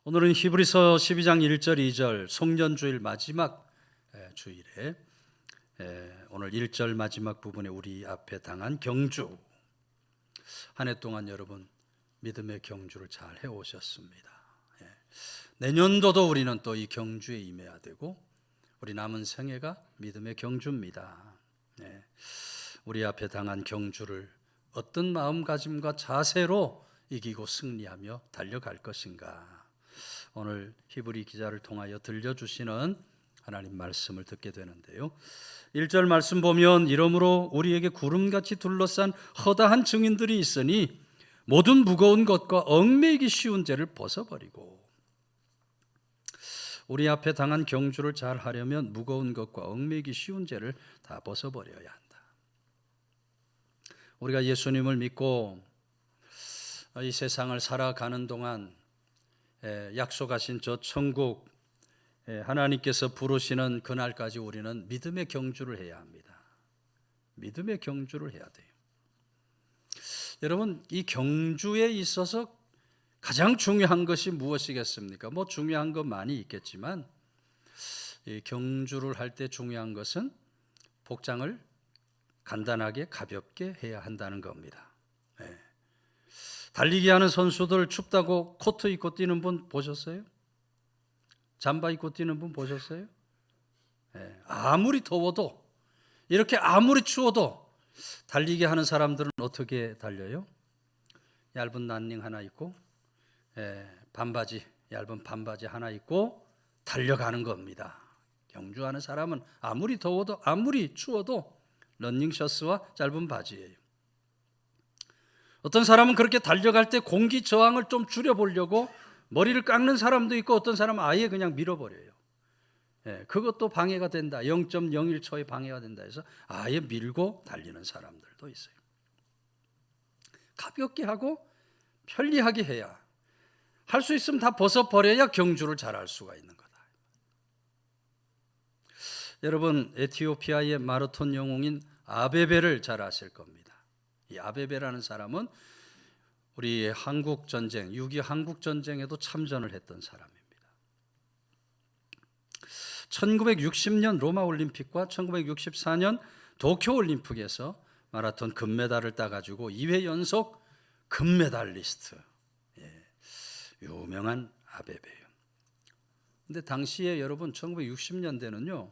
오늘은 히브리서 12장 1절 2절 송년주일 마지막 주일에 오늘 1절 마지막 부분에 우리 앞에 당한 경주, 한 해 동안 여러분 믿음의 경주를 잘 해오셨습니다. 내년도도 우리는 또 이 경주에 임해야 되고 우리 남은 생애가 믿음의 경주입니다. 우리 앞에 당한 경주를 어떤 마음가짐과 자세로 이기고 승리하며 달려갈 것인가, 오늘 히브리 기자를 통하여 들려주시는 하나님 말씀을 듣게 되는데요. 1절 말씀 보면 이러므로 우리에게 구름같이 둘러싼 허다한 증인들이 있으니 모든 무거운 것과 얽매이기 쉬운 죄를 벗어버리고, 우리 앞에 당한 경주를 잘 하려면 무거운 것과 얽매이기 쉬운 죄를 다 벗어버려야 한다. 우리가 예수님을 믿고 이 세상을 살아가는 동안 약속하신 저 천국, 하나님께서 부르시는 그날까지 우리는 믿음의 경주를 해야 합니다. 믿음의 경주를 해야 돼요. 여러분, 이 경주에 있어서 가장 중요한 것이 무엇이겠습니까? 중요한 것 많이 있겠지만 이 경주를 할 때 중요한 것은 복장을 간단하게 가볍게 해야 한다는 겁니다. 달리기 하는 선수들 춥다고 코트 입고 뛰는 분 보셨어요? 잠바 입고 뛰는 분 보셨어요? 아무리 더워도, 이렇게 아무리 추워도 달리기 하는 사람들은 어떻게 달려요? 얇은 란닝 하나 입고 반바지, 얇은 반바지 하나 입고 달려가는 겁니다. 경주하는 사람은 아무리 더워도 아무리 추워도 러닝 셔츠와 짧은 바지예요. 어떤 사람은 그렇게 달려갈 때 공기 저항을 좀 줄여보려고 머리를 깎는 사람도 있고, 어떤 사람은 아예 그냥 밀어버려요. 그것도 방해가 된다, 0.01초의 방해가 된다 해서 아예 밀고 달리는 사람들도 있어요. 가볍게 하고 편리하게 해야, 할 수 있으면 다 벗어버려야 경주를 잘할 수가 있는 거다. 여러분, 에티오피아의 마라톤 영웅인 아베베를 잘 아실 겁니다. 이 아베베라는 사람은 우리 한국 전쟁, 6.25 한국 전쟁에도 참전을 했던 사람입니다. 1960년 로마 올림픽과 1964년 도쿄 올림픽에서 마라톤 금메달을 따가지고 2회 연속 금메달리스트, 유명한 아베베예요. 근데 당시에 여러분 1960년대는요,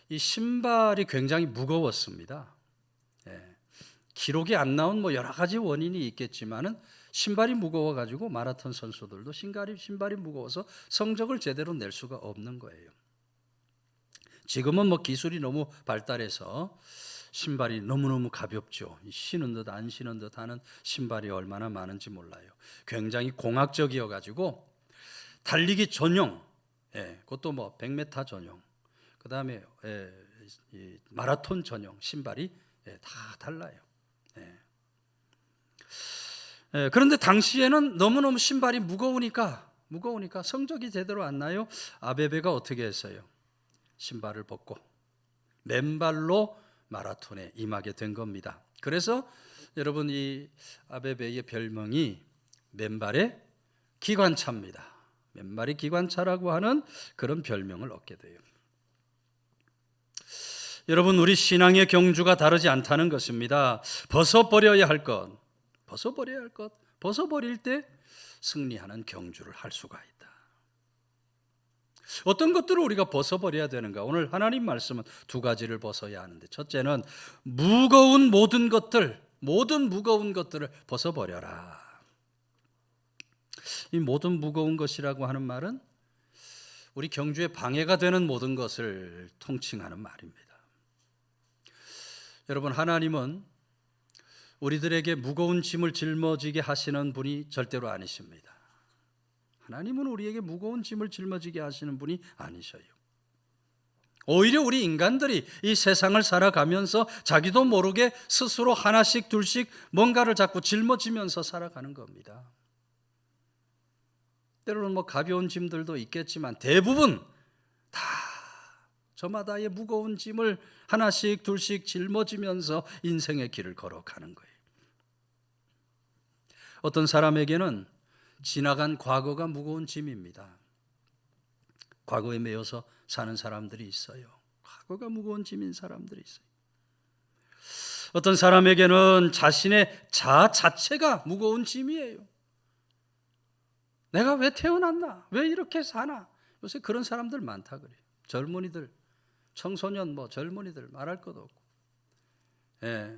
이 신발이 굉장히 무거웠습니다. 기록이 안 나온 여러 가지 원인이 있겠지만은 신발이 무거워가지고 마라톤 선수들도 신발이 무거워서 성적을 제대로 낼 수가 없는 거예요. 지금은 기술이 너무 발달해서 신발이 너무너무 가볍죠. 신은 듯 안 신은 듯 하는 신발이 얼마나 많은지 몰라요. 굉장히 공학적이어가지고 달리기 전용, 그것도 100m 전용, 그 다음에 마라톤 전용 신발이 다 달라요. 그런데 당시에는 너무너무 신발이 무거우니까 성적이 제대로 안 나요. 아베베가 어떻게 했어요? 신발을 벗고 맨발로 마라톤에 임하게 된 겁니다. 그래서 여러분, 이 아베베의 별명이 맨발의 기관차입니다. 맨발의 기관차라고 하는 그런 별명을 얻게 돼요. 여러분, 우리 신앙의 경주가 다르지 않다는 것입니다. 벗어버려야 할 것, 벗어버릴 때 승리하는 경주를 할 수가 있다. 어떤 것들을 우리가 벗어버려야 되는가? 오늘 하나님 말씀은 두 가지를 벗어야 하는데, 첫째는 모든 무거운 것들을 벗어버려라. 이 모든 무거운 것이라고 하는 말은 우리 경주에 방해가 되는 모든 것을 통칭하는 말입니다. 여러분, 하나님은 우리들에게 무거운 짐을 짊어지게 하시는 분이 절대로 아니십니다. 하나님은 우리에게 무거운 짐을 짊어지게 하시는 분이 아니셔요. 오히려 우리 인간들이 이 세상을 살아가면서 자기도 모르게 스스로 하나씩 둘씩 뭔가를 자꾸 짊어지면서 살아가는 겁니다. 때로는 가벼운 짐들도 있겠지만 대부분 다 저마다의 무거운 짐을 하나씩 둘씩 짊어지면서 인생의 길을 걸어가는 거예요. 어떤 사람에게는 지나간 과거가 무거운 짐입니다. 과거에 매여서 사는 사람들이 있어요. 과거가 무거운 짐인 사람들이 있어요. 어떤 사람에게는 자신의 자 자체가 무거운 짐이에요. 내가 왜 태어났나? 왜 이렇게 사나? 요새 그런 사람들 많다 그래요. 젊은이들, 청소년, 젊은이들 말할 것도 없고. 예.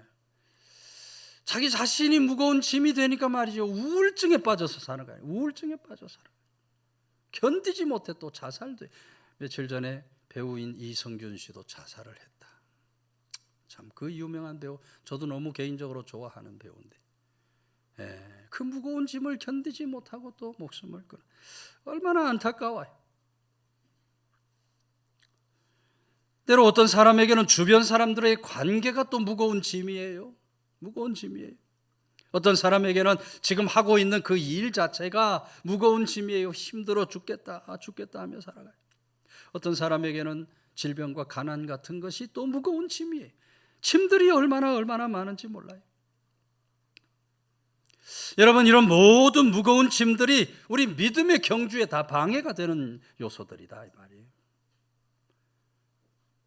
자기 자신이 무거운 짐이 되니까 말이죠. 우울증에 빠져서 사는 거예요. 우울증에 빠져서 살아요. 견디지 못해 또 자살도. 며칠 전에 배우인 이성균 씨도 자살을 했다. 참 그 유명한 배우, 저도 너무 개인적으로 좋아하는 배우인데, 그 무거운 짐을 견디지 못하고 또 목숨을 끊어. 얼마나 안타까워요. 때로 어떤 사람에게는 주변 사람들의 관계가 또 무거운 짐이에요. 무거운 짐이에요. 어떤 사람에게는 지금 하고 있는 그 일 자체가 무거운 짐이에요. 힘들어 죽겠다 하며 살아가요. 어떤 사람에게는 질병과 가난 같은 것이 또 무거운 짐이에요. 짐들이 얼마나 많은지 몰라요. 여러분, 이런 모든 무거운 짐들이 우리 믿음의 경주에 다 방해가 되는 요소들이다 이 말이에요.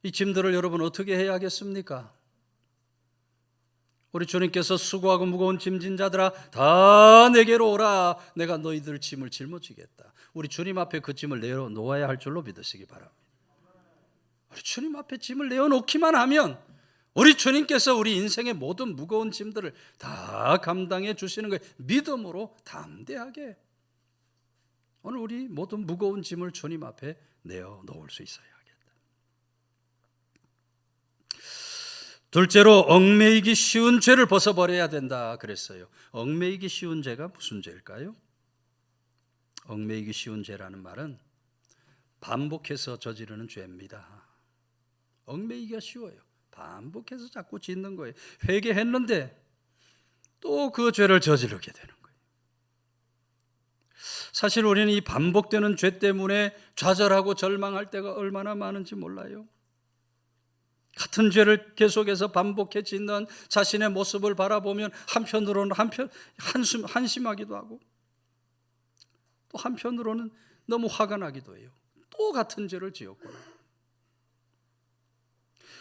이 짐들을 여러분 어떻게 해야겠습니까? 우리 주님께서 수고하고 무거운 짐진 자들아 다 내게로 오라, 내가 너희들 짐을 짊어지겠다. 우리 주님 앞에 그 짐을 내어놓아야 할 줄로 믿으시기 바랍니다. 우리 주님 앞에 짐을 내어놓기만 하면 우리 주님께서 우리 인생의 모든 무거운 짐들을 다 감당해 주시는 거예요. 믿음으로 담대하게 오늘 우리 모든 무거운 짐을 주님 앞에 내어놓을 수 있어야 하겠다. 둘째로 얽매이기 쉬운 죄를 벗어버려야 된다 그랬어요. 얽매이기 쉬운 죄가 무슨 죄일까요? 얽매이기 쉬운 죄라는 말은 반복해서 저지르는 죄입니다. 얽매이기가 쉬워요. 반복해서 자꾸 짓는 거예요. 회개했는데 또 그 죄를 저지르게 되는 거예요. 사실 우리는 이 반복되는 죄 때문에 좌절하고 절망할 때가 얼마나 많은지 몰라요. 같은 죄를 계속해서 반복해 짓는 자신의 모습을 바라보면 한편으로는 한심하기도 하고, 또 한편으로는 너무 화가 나기도 해요. 또 같은 죄를 지었구나.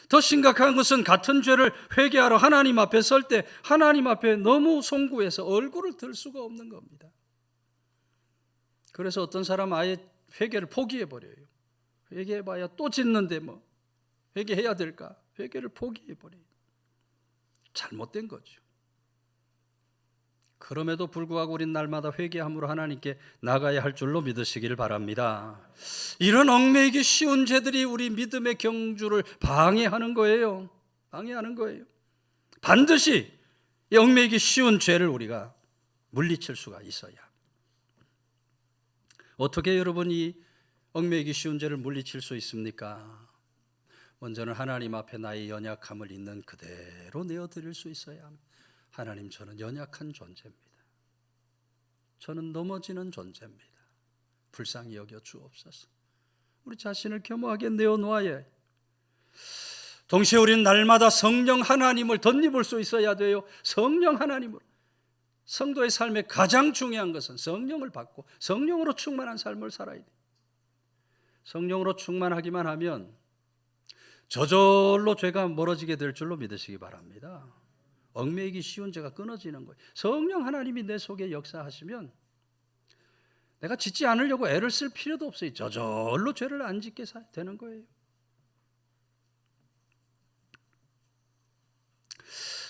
더 심각한 것은 같은 죄를 회개하러 하나님 앞에 설 때 하나님 앞에 너무 송구해서 얼굴을 들 수가 없는 겁니다. 그래서 어떤 사람은 아예 회개를 포기해버려요. 회개해봐야 또 짓는데 회개해야 될까? 회개를 포기해버려요. 잘못된 거죠. 그럼에도 불구하고 우린 날마다 회개함으로 하나님께 나가야 할 줄로 믿으시기를 바랍니다. 이런 얽매이기 쉬운 죄들이 우리 믿음의 경주를 방해하는 거예요. 방해하는 거예요. 반드시 이 얽매이기 쉬운 죄를 우리가 물리칠 수가 있어야 합니다. 어떻게 여러분 이 얽매이기 쉬운 죄를 물리칠 수 있습니까? 먼저는 하나님 앞에 나의 연약함을 있는 그대로 내어드릴 수 있어야 합니다. 하나님, 저는 연약한 존재입니다. 저는 넘어지는 존재입니다. 불쌍히 여겨 주옵소서. 우리 자신을 겸허하게 내어놓아야 해요. 동시에 우리는 날마다 성령 하나님을 덧입을 수 있어야 돼요. 성령 하나님으로. 성도의 삶에 가장 중요한 것은 성령을 받고 성령으로 충만한 삶을 살아야 돼요. 성령으로 충만하기만 하면 저절로 죄가 멀어지게 될 줄로 믿으시기 바랍니다. 얽매이기 쉬운 죄가 끊어지는 거예요. 성령 하나님이 내 속에 역사하시면 내가 짓지 않으려고 애를 쓸 필요도 없어요. 저절로 죄를 안 짓게 되는 거예요.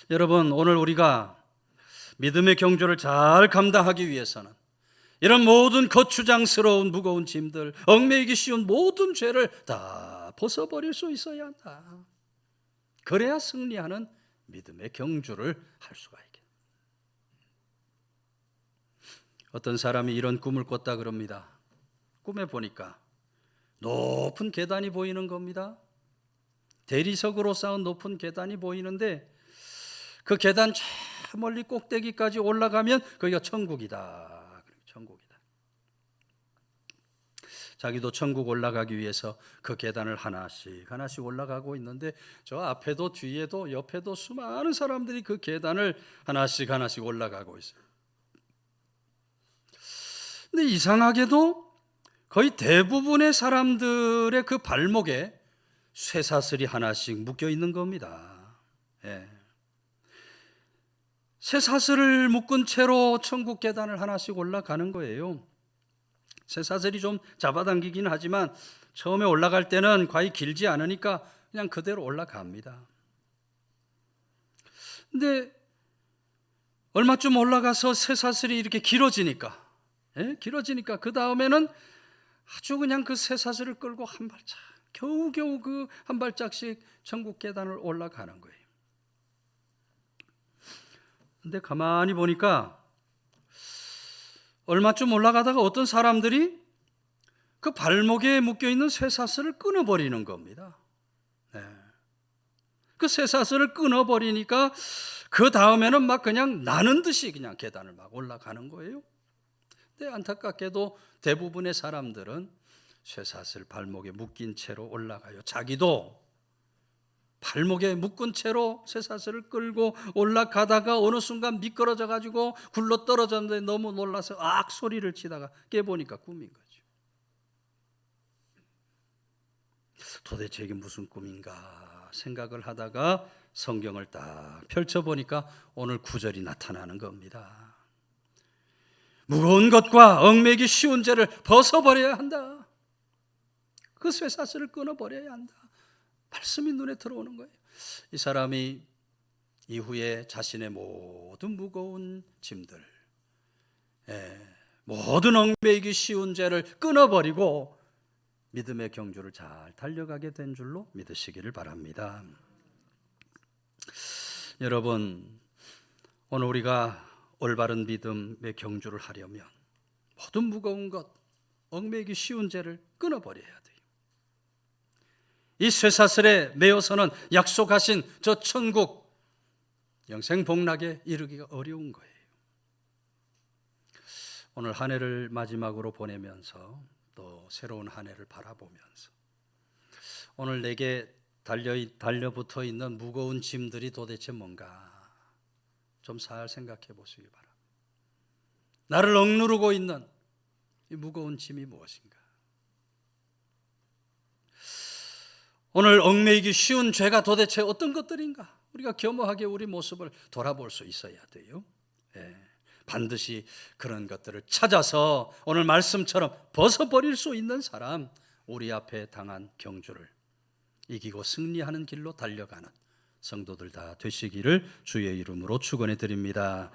여러분, 오늘 우리가 믿음의 경주를 잘 감당하기 위해서는 이런 모든 거추장스러운 무거운 짐들, 얽매이기 쉬운 모든 죄를 다 벗어버릴 수 있어야 한다. 그래야 승리하는 믿음의 경주를 할 수가 있게. 어떤 사람이 이런 꿈을 꿨다 그럽니다. 꿈에 보니까 높은 계단이 보이는 겁니다. 대리석으로 쌓은 높은 계단이 보이는데 그 계단 저 멀리 꼭대기까지 올라가면 거기가 천국이다. 천국이다. 자기도 천국 올라가기 위해서 그 계단을 하나씩 올라가고 있는데 저 앞에도 뒤에도 옆에도 수많은 사람들이 그 계단을 하나씩 올라가고 있어요. 근데 이상하게도 거의 대부분의 사람들의 그 발목에 쇠사슬이 하나씩 묶여 있는 겁니다. 예. 쇠사슬을 묶은 채로 천국 계단을 하나씩 올라가는 거예요. 쇠사슬이 좀 잡아당기긴 하지만 처음에 올라갈 때는 과히 길지 않으니까 그냥 그대로 올라갑니다. 근데 얼마쯤 올라가서 쇠사슬이 이렇게 길어지니까 그 다음에는 아주 그냥 그 쇠사슬을 끌고 한 발짝, 겨우겨우 그 한 발짝씩 천국 계단을 올라가는 거예요. 근데 가만히 보니까 얼마쯤 올라가다가 어떤 사람들이 그 발목에 묶여있는 쇠사슬을 끊어버리는 겁니다. 그 쇠사슬을 끊어버리니까 그 다음에는 막 그냥 나는 듯이 그냥 계단을 막 올라가는 거예요. 근데 안타깝게도 대부분의 사람들은 쇠사슬 발목에 묶인 채로 올라가요. 자기도 발목에 묶은 채로 쇠사슬을 끌고 올라가다가 어느 순간 미끄러져 가지고 굴러 떨어졌는데 너무 놀라서 악 소리를 치다가 깨보니까 꿈인 거죠. 도대체 이게 무슨 꿈인가 생각을 하다가 성경을 딱 펼쳐보니까 오늘 구절이 나타나는 겁니다. 무거운 것과 얽매기 쉬운 죄를 벗어버려야 한다. 그 쇠사슬을 끊어버려야 한다. 말씀이 눈에 들어오는 거예요. 이 사람이 이후에 자신의 모든 무거운 짐들, 모든 얽매이기 쉬운 죄를 끊어버리고 믿음의 경주를 잘 달려가게 된 줄로 믿으시기를 바랍니다. 여러분, 오늘 우리가 올바른 믿음의 경주를 하려면 모든 무거운 것, 얽매이기 쉬운 죄를 끊어버려야 돼요. 이 쇠사슬에 매여서는 약속하신 저 천국 영생 복락에 이르기가 어려운 거예요. 오늘 한 해를 마지막으로 보내면서 또 새로운 한 해를 바라보면서 오늘 내게 달려붙어 있는 무거운 짐들이 도대체 뭔가 좀 잘 생각해 보시기 바랍니다. 나를 억누르고 있는 이 무거운 짐이 무엇인가? 오늘 얽매이기 쉬운 죄가 도대체 어떤 것들인가? 우리가 겸허하게 우리 모습을 돌아볼 수 있어야 돼요. 반드시 그런 것들을 찾아서 오늘 말씀처럼 벗어버릴 수 있는 사람, 우리 앞에 당한 경주를 이기고 승리하는 길로 달려가는 성도들 다 되시기를 주의 이름으로 축원해 드립니다.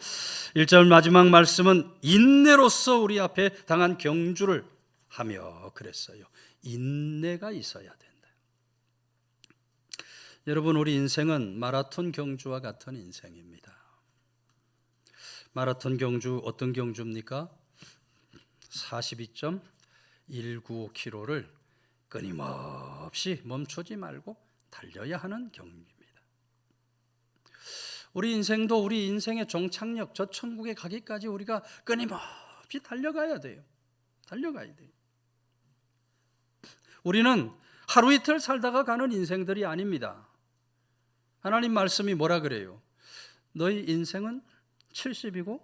1절 마지막 말씀은 인내로서 우리 앞에 당한 경주를 하며 그랬어요. 인내가 있어야 된다. 여러분, 우리 인생은 마라톤 경주와 같은 인생입니다. 마라톤 경주 어떤 경주입니까? 42.195km를 끊임없이 멈추지 말고 달려야 하는 경주입니다. 우리 인생도 우리 인생의 종착역, 저 천국에 가기까지 우리가 끊임없이 달려가야 돼요. 달려가야 돼요. 우리는 하루 이틀 살다가 가는 인생들이 아닙니다. 하나님 말씀이 뭐라 그래요? 너희 인생은 70이고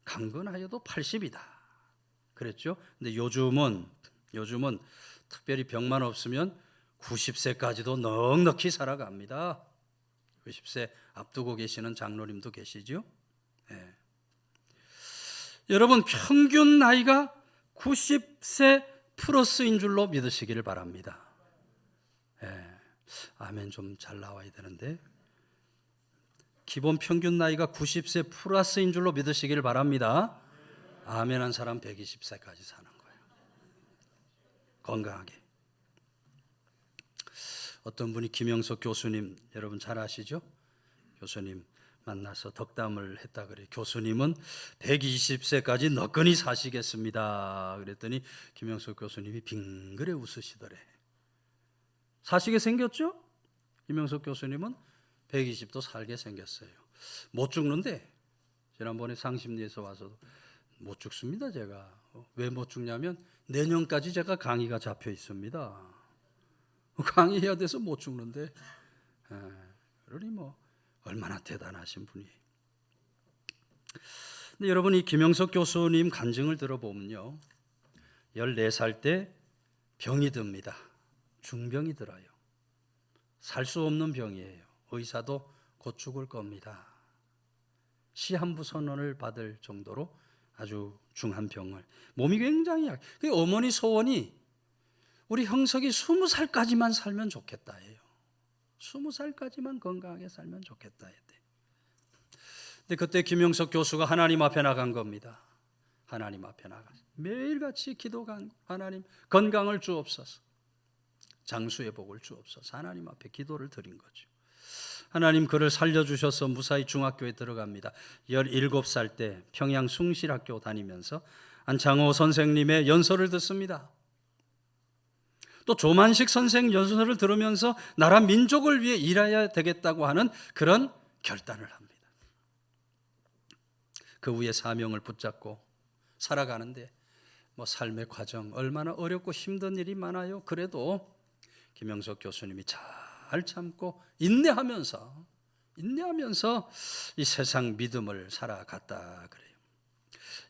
강건하여도 80이다. 그랬죠? 근데 요즘은 특별히 병만 없으면 90세까지도 넉넉히 살아갑니다. 90세 앞두고 계시는 장로님도 계시죠? 여러분, 평균 나이가 90세 플러스인 줄로 믿으시기를 바랍니다. 아멘 좀 잘 나와야 되는데, 기본 평균 나이가 90세 플러스인 줄로 믿으시기를 바랍니다. 아멘 한 사람 120세까지 사는 거예요. 건강하게. 어떤 분이 김영석 교수님, 여러분 잘 아시죠? 교수님 만나서 덕담을 했다 그래요. 교수님은 120세까지 너끈히 사시겠습니다. 그랬더니 김영석 교수님이 빙그레 웃으시더래. 사시게 생겼죠? 김영석 교수님은 120도 살게 생겼어요. 못 죽는데, 지난번에 상심리에서 와서도 못 죽습니다. 제가 왜 못 죽냐면 내년까지 제가 강의가 잡혀 있습니다. 강의해야 돼서 못 죽는데, 그러니 뭐 얼마나 대단하신 분이. 근데 여러분, 이 김영석 교수님 간증을 들어보면요, 14살 때 병이 듭니다. 중병이 들어요. 살 수 없는 병이에요. 의사도 곧 죽을 겁니다. 시한부 선언을 받을 정도로 아주 중한 병을, 몸이 굉장히 약. 그 어머니 소원이 우리 형석이 20살까지만 살면 좋겠다 해요. 20살까지만 건강하게 살면 좋겠다 해요. 근데 그때 김영석 교수가 하나님 앞에 나간 겁니다. 하나님 앞에 나가 매일같이 기도간, 하나님 건강을 주옵소서, 장수의 복을 주옵소서, 하나님 앞에 기도를 드린 거죠. 하나님 그를 살려주셔서 무사히 중학교에 들어갑니다. 17살 때 평양 숭실학교 다니면서 안창호 선생님의 연설을 듣습니다. 또 조만식 선생 연설을 들으면서 나라 민족을 위해 일해야 되겠다고 하는 그런 결단을 합니다. 그 후에 사명을 붙잡고 살아가는데 삶의 과정 얼마나 어렵고 힘든 일이 많아요. 그래도 김영석 교수님이 잘 참고 인내하면서 이 세상 믿음을 살아갔다 그래요.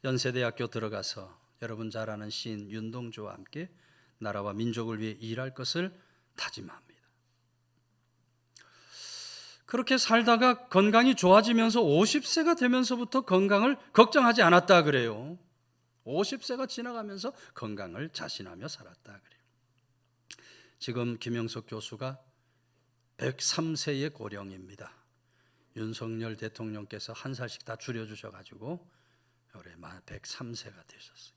연세대학교 들어가서 여러분 잘 아는 시인 윤동주와 함께 나라와 민족을 위해 일할 것을 다짐합니다. 그렇게 살다가 건강이 좋아지면서 50세가 되면서부터 건강을 걱정하지 않았다 그래요. 50세가 지나가면서 건강을 자신하며 살았다 그래요. 지금 김영석 교수가 103세의 고령입니다. 윤석열 대통령께서 한 살씩 다 줄여주셔가지고 올해 103세가 되셨어요.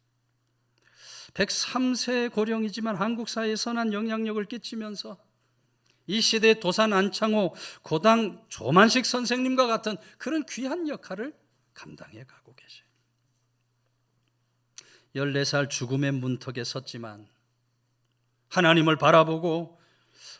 103세의 고령이지만 한국 사회에 선한 영향력을 끼치면서 이 시대의 도산 안창호, 고당 조만식 선생님과 같은 그런 귀한 역할을 감당해 가고 계셔요. 14살 죽음의 문턱에 섰지만 하나님을 바라보고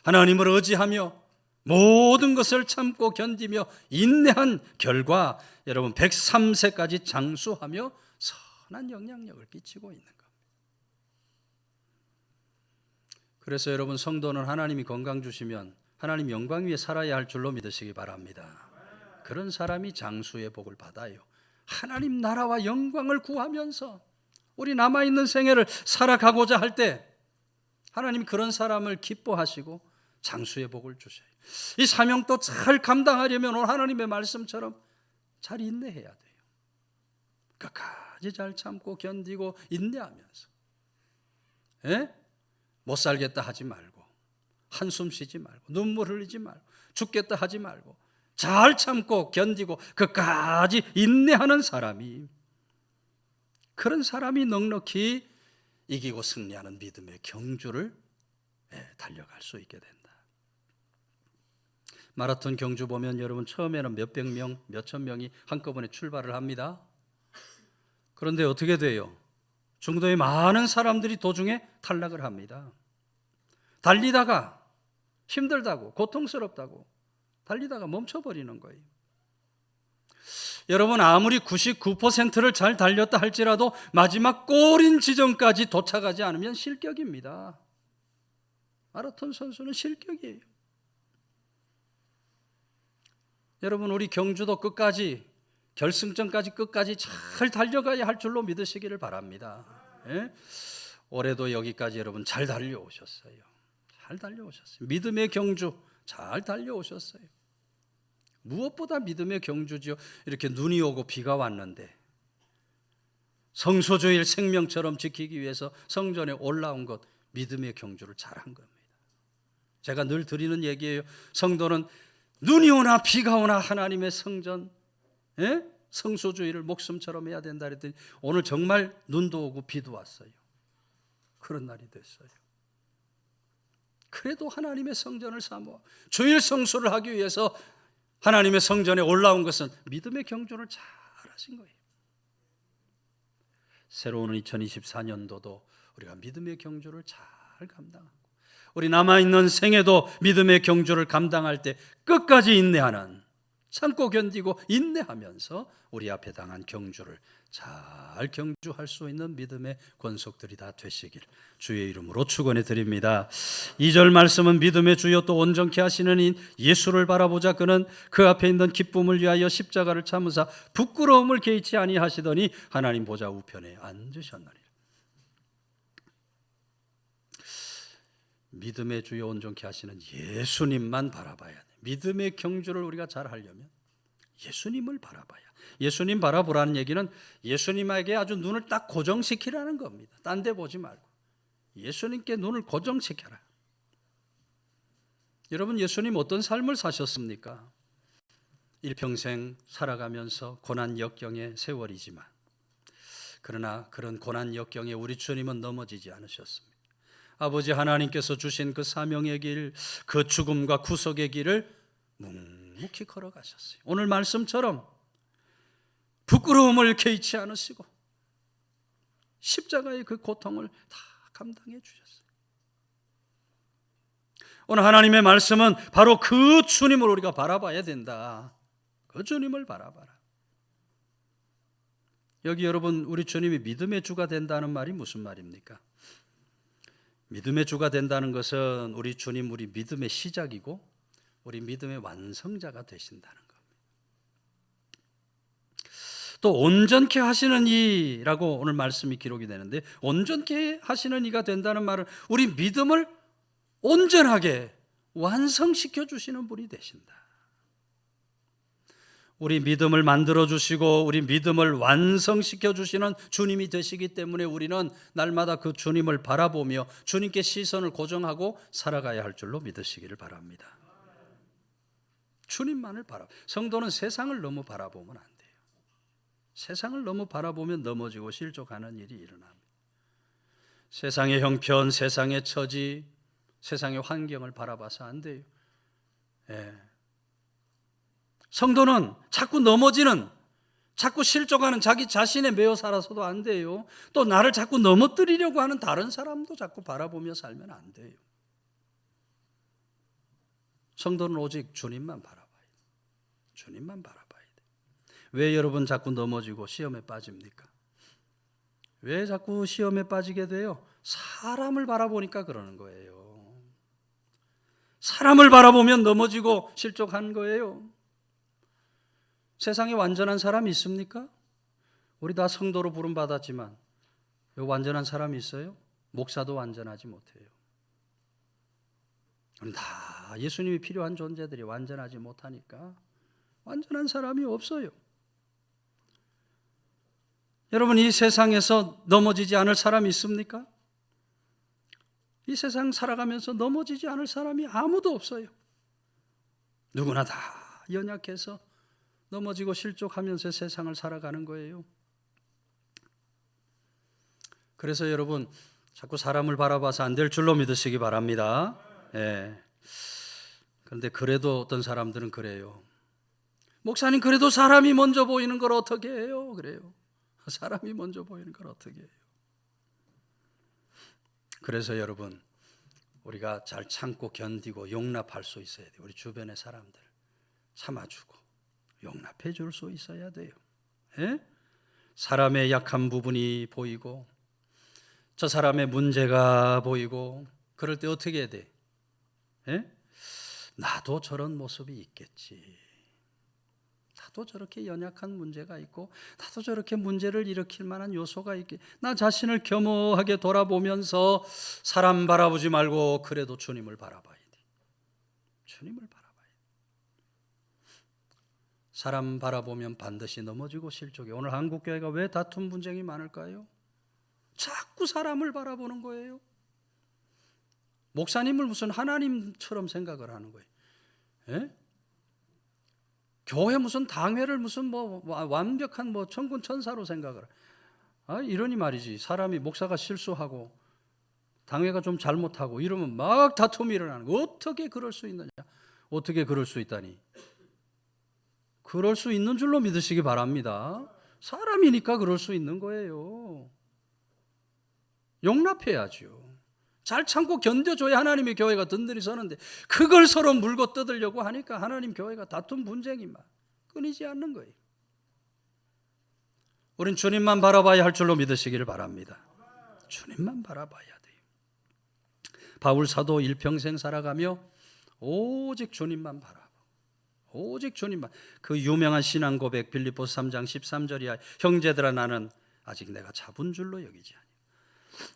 하나님을 의지하며 모든 것을 참고 견디며 인내한 결과 여러분 103세까지 장수하며 선한 영향력을 끼치고 있는 겁니다. 그래서 여러분, 성도는 하나님이 건강 주시면 하나님 영광 위에 살아야 할 줄로 믿으시기 바랍니다. 그런 사람이 장수의 복을 받아요. 하나님 나라와 영광을 구하면서 우리 남아있는 생애를 살아가고자 할 때 하나님 그런 사람을 기뻐하시고 장수의 복을 주셔요. 이 사명도 잘 감당하려면 오늘 하나님의 말씀처럼 잘 인내해야 돼요. 끝까지 잘 참고 견디고 인내하면서 못 살겠다 하지 말고, 한숨 쉬지 말고, 눈물 흘리지 말고, 죽겠다 하지 말고 잘 참고 견디고 끝까지 인내하는 사람이, 그런 사람이 넉넉히 이기고 승리하는 믿음의 경주를 달려갈 수 있게 된다. 마라톤 경주 보면 여러분 처음에는 몇백 명, 몇천 명이 한꺼번에 출발을 합니다. 그런데 어떻게 돼요? 중도에 많은 사람들이 도중에 탈락을 합니다. 달리다가 힘들다고, 고통스럽다고 달리다가 멈춰버리는 거예요. 여러분, 아무리 99%를 잘 달렸다 할지라도 마지막 골인 지점까지 도착하지 않으면 실격입니다. 마라톤 선수는 실격이에요. 여러분, 우리 경주도 끝까지, 결승전까지 끝까지 잘 달려가야 할 줄로 믿으시기를 바랍니다. 올해도 여기까지 여러분 잘 달려오셨어요. 잘 달려오셨어요. 믿음의 경주 잘 달려오셨어요. 무엇보다 믿음의 경주지요. 이렇게 눈이 오고 비가 왔는데 성소주일 생명처럼 지키기 위해서 성전에 올라온 것, 믿음의 경주를 잘한 겁니다. 제가 늘 드리는 얘기예요. 성도는 눈이 오나 비가 오나 하나님의 성전, 성소주의를 목숨처럼 해야 된다 그랬더니 오늘 정말 눈도 오고 비도 왔어요. 그런 날이 됐어요. 그래도 하나님의 성전을 사모하고 주일 성수를 하기 위해서 하나님의 성전에 올라온 것은 믿음의 경주를 잘 하신 거예요. 새로운 2024년도도 우리가 믿음의 경주를 잘 감당하고 우리 남아있는 생에도 믿음의 경주를 감당할 때 끝까지 인내하는 참고 견디고 인내하면서 우리 앞에 당한 경주를 잘 경주할 수 있는 믿음의 권속들이 다 되시길 주의 이름으로 축원해 드립니다. 2절 말씀은 믿음의 주여 또 온전케 하시는 인 예수를 바라보자. 그는 그 앞에 있는 기쁨을 위하여 십자가를 참으사 부끄러움을 개의치 아니하시더니 하나님 보좌 우편에 앉으셨느니라. 믿음의 주여 온전케 하시는 예수님만 바라봐야 돼. 믿음의 경주를 우리가 잘 하려면 예수님을 바라봐야. 예수님 바라보라는 얘기는 예수님에게 아주 눈을 딱 고정시키라는 겁니다. 딴 데 보지 말고 예수님께 눈을 고정시켜라. 여러분, 예수님 어떤 삶을 사셨습니까? 일평생 살아가면서 고난 역경의 세월이지만, 그러나 그런 고난 역경에 우리 주님은 넘어지지 않으셨습니다. 아버지 하나님께서 주신 그 사명의 길, 그 죽음과 구속의 길을 묵묵히 걸어가셨어요. 오늘 말씀처럼 부끄러움을 개의치 않으시고 십자가의 그 고통을 다 감당해 주셨어요. 오늘 하나님의 말씀은 바로 그 주님을 우리가 바라봐야 된다. 그 주님을 바라봐라. 여기 여러분, 우리 주님이 믿음의 주가 된다는 말이 무슨 말입니까? 믿음의 주가 된다는 것은 우리 주님, 우리 믿음의 시작이고 우리 믿음의 완성자가 되신다는 겁니다. 또 온전케 하시는 이라고 오늘 말씀이 기록이 되는데, 온전케 하시는 이가 된다는 말은 우리 믿음을 온전하게 완성시켜 주시는 분이 되신다. 우리 믿음을 만들어 주시고 우리 믿음을 완성시켜 주시는 주님이 되시기 때문에 우리는 날마다 그 주님을 바라보며 주님께 시선을 고정하고 살아가야 할 줄로 믿으시기를 바랍니다. 주님만을 성도는 세상을 너무 바라보면 안 돼요. 세상을 너무 바라보면 넘어지고 실족하는 일이 일어납니다. 세상의 형편, 세상의 처지, 세상의 환경을 바라봐서 안 돼요. 성도는 자꾸 넘어지는, 자꾸 실족하는 자기 자신에 매여 살아서도 안 돼요. 또 나를 자꾸 넘어뜨리려고 하는 다른 사람도 자꾸 바라보며 살면 안 돼요. 성도는 오직 주님만 바라봐야 돼요. 주님만 바라봐야 돼요. 왜 여러분 자꾸 넘어지고 시험에 빠집니까? 왜 자꾸 시험에 빠지게 돼요? 사람을 바라보니까 그러는 거예요. 사람을 바라보면 넘어지고 실족한 거예요. 세상에 완전한 사람이 있습니까? 우리 다 성도로 부름받았지만 완전한 사람이 있어요? 목사도 완전하지 못해요. 우리 다 예수님이 필요한 존재들이 완전하지 못하니까 완전한 사람이 없어요. 여러분, 이 세상에서 넘어지지 않을 사람이 있습니까? 이 세상 살아가면서 넘어지지 않을 사람이 아무도 없어요. 누구나 다 연약해서 넘어지고 실족하면서 세상을 살아가는 거예요. 그래서 여러분, 자꾸 사람을 바라봐서 안 될 줄로 믿으시기 바랍니다. 그런데 그래도 어떤 사람들은 그래요. 목사님, 그래도 사람이 먼저 보이는 걸 어떻게 해요? 그래요. 사람이 먼저 보이는 걸 어떻게 해요? 그래서 여러분, 우리가 잘 참고 견디고 용납할 수 있어야 돼요. 우리 주변의 사람들 참아주고 용납해 줄 수 있어야 돼요. 사람의 약한 부분이 보이고 저 사람의 문제가 보이고 그럴 때 어떻게 해야 돼? 나도 저런 모습이 있겠지. 나도 저렇게 연약한 문제가 있고 나도 저렇게 문제를 일으킬 만한 요소가 있겠지. 나 자신을 겸허하게 돌아보면서 사람 바라보지 말고 그래도 주님을 바라봐야 돼. 주님을 바라봐야 돼. 사람 바라보면 반드시 넘어지고 실족해. 오늘 한국교회가 왜 다툼 분쟁이 많을까요? 자꾸 사람을 바라보는 거예요. 목사님을 무슨 하나님처럼 생각을 하는 거예요. 교회 무슨 당회를 무슨 완벽한 천군 천사로 생각을 이러니 말이지. 사람이 목사가 실수하고 당회가 좀 잘못하고 이러면 막 다툼이 일어나는 거. 어떻게 그럴 수 있느냐? 어떻게 그럴 수 있다니? 그럴 수 있는 줄로 믿으시기 바랍니다. 사람이니까 그럴 수 있는 거예요. 용납해야죠. 잘 참고 견뎌줘야 하나님의 교회가 든든히 서는데 그걸 서로 물고 뜯으려고 하니까 하나님 교회가 다툼 분쟁이 막 끊이지 않는 거예요. 우린 주님만 바라봐야 할 줄로 믿으시기를 바랍니다. 주님만 바라봐야 돼요. 바울 사도 일평생 살아가며 오직 주님만 바라보고 오직 주님만. 그 유명한 신앙 고백 빌립보서 3장 13절이야. 형제들아 나는 아직 내가 잡은 줄로 여기지 아니하노라.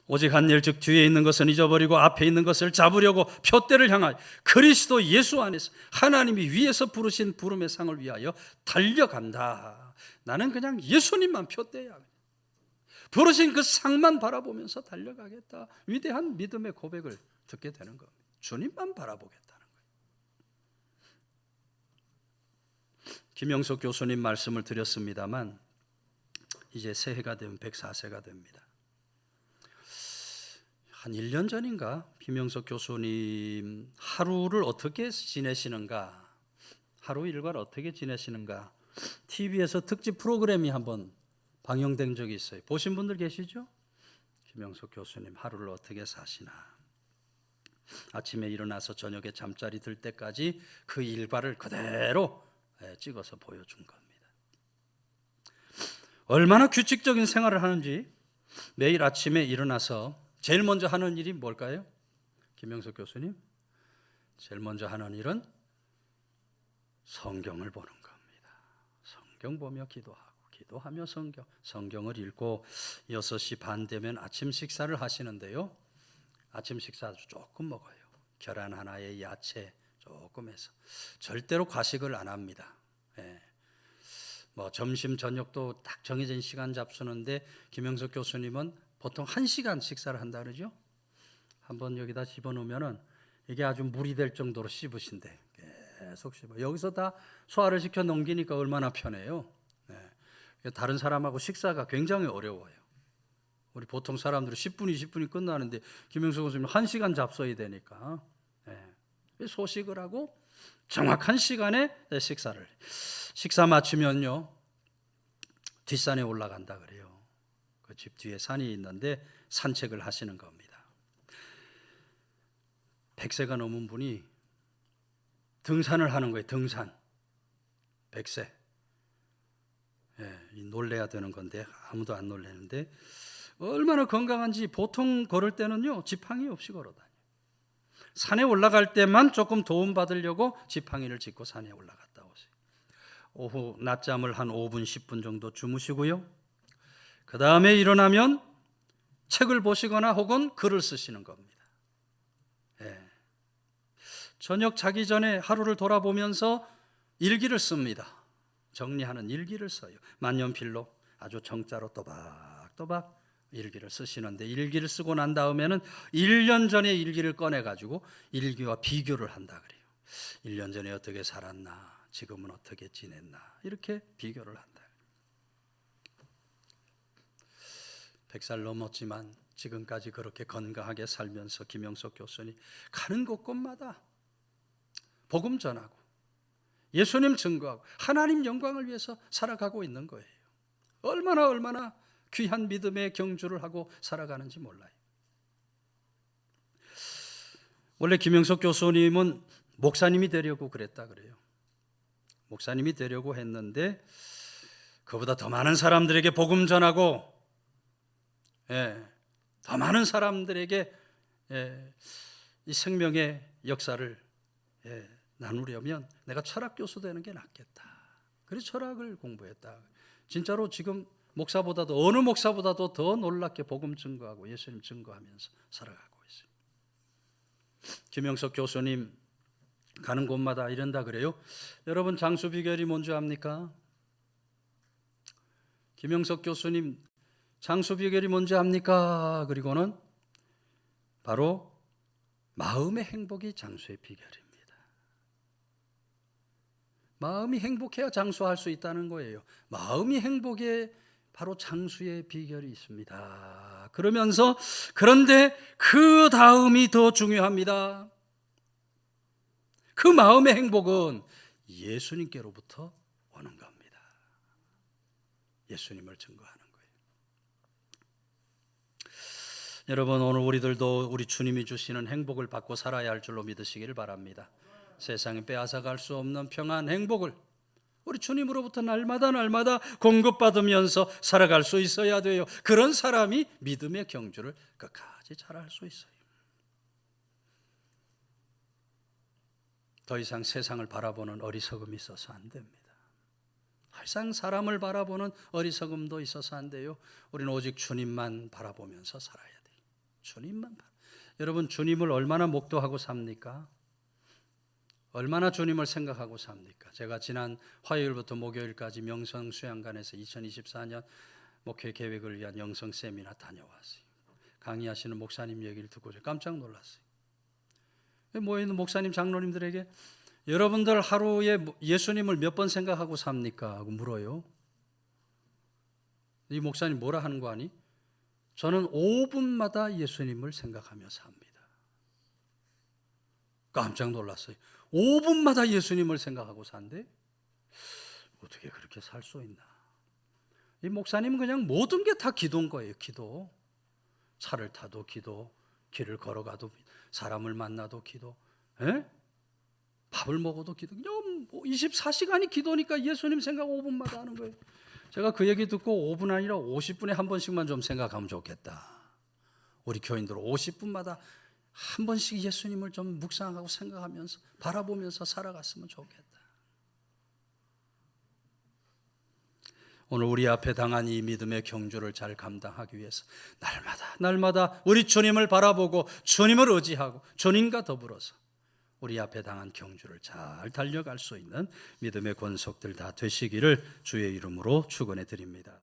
오직 한 일 즉 뒤에 있는 것은 잊어버리고 앞에 있는 것을 잡으려고 표대를 향하여 그리스도 예수 안에서 하나님이 위에서 부르신 부름의 상을 위하여 달려간다. 나는 그냥 예수님만 표대야. 부르신 그 상만 바라보면서 달려가겠다. 위대한 믿음의 고백을 듣게 되는 겁니다. 주님만 바라보겠다는 거예요. 김영석 교수님 말씀을 드렸습니다만 이제 새해가 되면 104세가 됩니다. 한 1년 전인가 김영석 교수님 하루를 어떻게 지내시는가, 하루 일과를 어떻게 지내시는가 TV에서 특집 프로그램이 한번 방영된 적이 있어요. 보신 분들 계시죠? 김영석 교수님 하루를 어떻게 사시나. 아침에 일어나서 저녁에 잠자리 들 때까지 그 일과를 그대로 찍어서 보여준 겁니다. 얼마나 규칙적인 생활을 하는지. 매일 아침에 일어나서 제일 먼저 하는 일이 뭘까요? 김영석 교수님 제일 먼저 하는 일은 성경을 보는 겁니다. 성경 보며 기도하고 기도하며 성경을 읽고 6시 반 되면 아침 식사를 하시는데요. 아침 식사 조금 먹어요. 계란 하나에 야채 조금 해서. 절대로 과식을 안 합니다. 뭐 점심 저녁도 딱 정해진 시간 잡수는데 김영석 교수님은 보통 1시간 식사를 한다 그러죠. 한번 여기다 집어넣으면은 이게 아주 물이 될 정도로 씹으신대. 계속 씹어. 여기서 다 소화를 시켜 넘기니까 얼마나 편해요. 다른 사람하고 식사가 굉장히 어려워요. 우리 보통 사람들은 10분, 20분이 끝나는데 김영석 교수님 1시간 잡숴야 되니까 소식을 하고 정확한 시간에 식사를. 식사 마치면요 뒷산에 올라간다 그래요. 그 집 뒤에 산이 있는데 산책을 하시는 겁니다. 100세가 넘은 분이 등산을 하는 거예요. 등산. 100세. 놀래야 되는 건데 아무도 안 놀래는데 얼마나 건강한지. 보통 걸을 때는요 지팡이 없이 걸어다녀요. 산에 올라갈 때만 조금 도움 받으려고 지팡이를 짚고 산에 올라갔다 오세요. 오후 낮잠을 한 5분 10분 정도 주무시고요. 그 다음에 일어나면 책을 보시거나 혹은 글을 쓰시는 겁니다. 저녁 자기 전에 하루를 돌아보면서 일기를 씁니다. 정리하는 일기를 써요. 만년필로 아주 정자로 또박또박 일기를 쓰시는데, 일기를 쓰고 난 다음에는 1년 전에 일기를 꺼내가지고 일기와 비교를 한다 그래요. 1년 전에 어떻게 살았나, 지금은 어떻게 지냈나, 이렇게 비교를 한다. 100살 넘었지만 지금까지 그렇게 건강하게 살면서 김영석 교수님 가는 곳곳마다 복음 전하고 예수님 증거하고 하나님 영광을 위해서 살아가고 있는 거예요. 얼마나 귀한 믿음의 경주를 하고 살아가는지 몰라요. 원래 김영석 교수님은 목사님이 되려고 그랬다 그래요. 목사님이 되려고 했는데 그보다 더 많은 사람들에게 복음 전하고 더 많은 사람들에게 이 생명의 역사를 나누려면 내가 철학 교수 되는 게 낫겠다. 그래서 철학을 공부했다. 진짜로 지금 목사보다도, 어느 목사보다도 더 놀랍게 복음 증거하고 예수님 증거하면서 살아가고 있어요. 김영석 교수님 가는 곳마다 이런다 그래요. 여러분 장수 비결이 뭔지 압니까? 김영석 교수님 장수 비결이 뭔지 압니까? 그리고는 바로 마음의 행복이 장수의 비결입니다. 마음이 행복해야 장수할 수 있다는 거예요. 마음이 행복에 바로 장수의 비결이 있습니다. 그러면서 그런데 그 다음이 더 중요합니다. 그 마음의 행복은 예수님께로부터 오는 겁니다. 예수님을 증거하는 거예요. 여러분 오늘 우리들도 우리 주님이 주시는 행복을 받고 살아야 할 줄로 믿으시기를 바랍니다. 세상에 빼앗아갈 수 없는 평안, 행복을 우리 주님으로부터 날마다 공급받으면서 살아갈 수 있어야 돼요. 그런 사람이 믿음의 경주를 끝까지 잘할 수 있어요. 더 이상 세상을 바라보는 어리석음이 있어서 안 됩니다. 항상 사람을 바라보는 어리석음도 있어서 안 돼요. 우리는 오직 주님만 바라보면서 살아야 돼요. 주님만 여러분, 주님을 얼마나 목도하고 삽니까? 얼마나 주님을 생각하고 삽니까? 제가 지난 화요일부터 목요일까지 명성수양관에서 2024년 목회 계획을 위한 영성 세미나 다녀왔어요. 강의하시는 목사님 얘기를 듣고 깜짝 놀랐어요. 모여있는 목사님, 장로님들에게 여러분들 하루에 예수님을 몇 번 생각하고 삽니까? 하고 물어요. 이 목사님 뭐라 하는 거 아니? 저는 5분마다 예수님을 생각하며 삽니다. 깜짝 놀랐어요. 5분마다 예수님을 생각하고 산대? 어떻게 그렇게 살 수 있나? 이 목사님은 그냥 모든 게 다 기도인 거예요. 기도. 차를 타도 기도, 길을 걸어가도, 사람을 만나도 기도, 밥을 먹어도 기도. 그냥 24시간이 기도니까 예수님 생각 5분마다 하는 거예요. 제가 그 얘기 듣고 5분 아니라 50분에 한 번씩만 좀 생각하면 좋겠다. 우리 교인들 50분마다 한 번씩 예수님을 좀 묵상하고 생각하면서 바라보면서 살아갔으면 좋겠다. 오늘 우리 앞에 당한 이 믿음의 경주를 잘 감당하기 위해서 날마다 우리 주님을 바라보고 주님을 의지하고 주님과 더불어서 우리 앞에 당한 경주를 잘 달려갈 수 있는 믿음의 권속들 다 되시기를 주의 이름으로 축원해 드립니다.